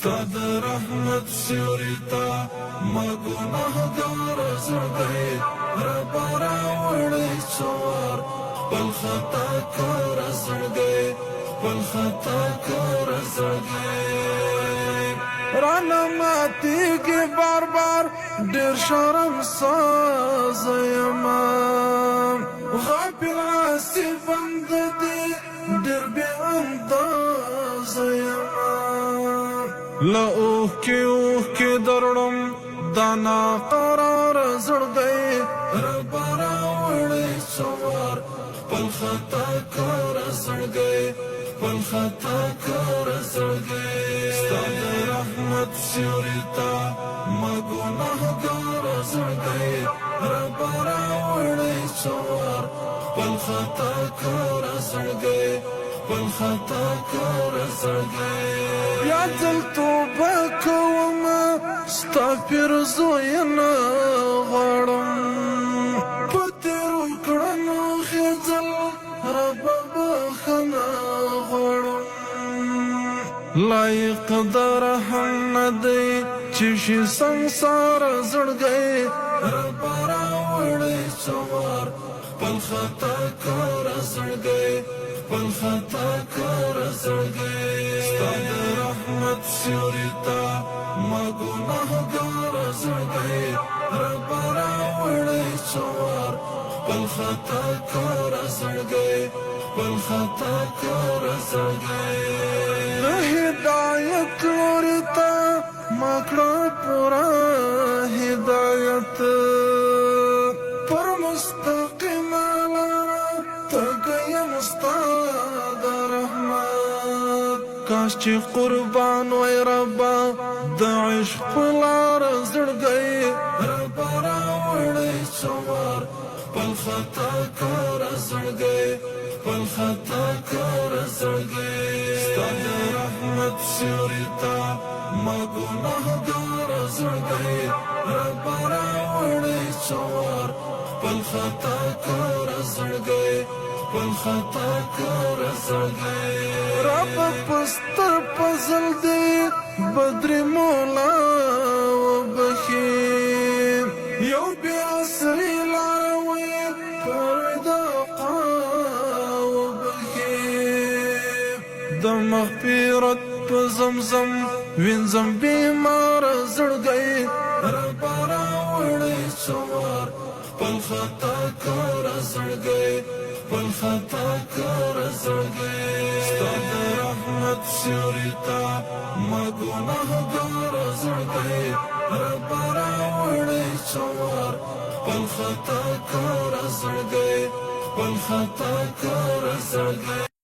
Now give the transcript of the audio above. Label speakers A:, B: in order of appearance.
A: ستاد رحمت سیوریتا ما گناهگار زړګی ربا راوړی څوار خپل خطا کار زړګی خپل خطا کار زړګی رانا ماتیږي بار بار ډېر شرم ساز یما غافل عاصي بند دی ډېر بې انداز یما له اوښکې درړم دانا قرار زړګی ربا راوړی څوار خپل خطا کار زړګی خپل خطا کار زړګی ستا د رحمت سیوري ته ما ګناهګار زړګی ربا راوړی څوار خپل خطا کار زړګی خپل خطا کار زړګی بیا ځل توبه کومه ستا پیرزوینه غواړم په تېرو کړنو خېځل ربه بخښنه غواړم لایق د رحم نه دی چې شي سنګسار زړګی ربه راوړی څوار خپل خطا کار زړګی خپل خطا کار زړګی ستا د رحمت سیوري ته ما ګناهګار زړګی ربه راوړی څوار خپل خطا کار زړګی خپل خطا کار زړګی د هدایت لوري ته ما کړه پوره هدایت پر مستقیمه لاره تږی یم ستا د رحمت کاش چې قربان وای ربه د عشق په لاره زړګی ربه راوړی څوار خپل خطا کار زړګی خپل خطا کار زړګی ستا د رحمت سیوري ته ما ګناهګار زړګی ربه راوړی څوار خپل خطا کار زړګی خپل خطا کار زړګی رب پستر پزل دی بدر مولا وبخي یو بی عصری لاروی پردا وبخي د مغفرت په زمزم وینځم بیمار زړګی ربه راوړی څوار خپل خطا کار زړګی خپل خطا کار زړګی ستا د رحمت سیوري ته ما ګناهګار زړګی ربه راوړی څوار خپل خطا کار زړګی خپل خطا کار زړګی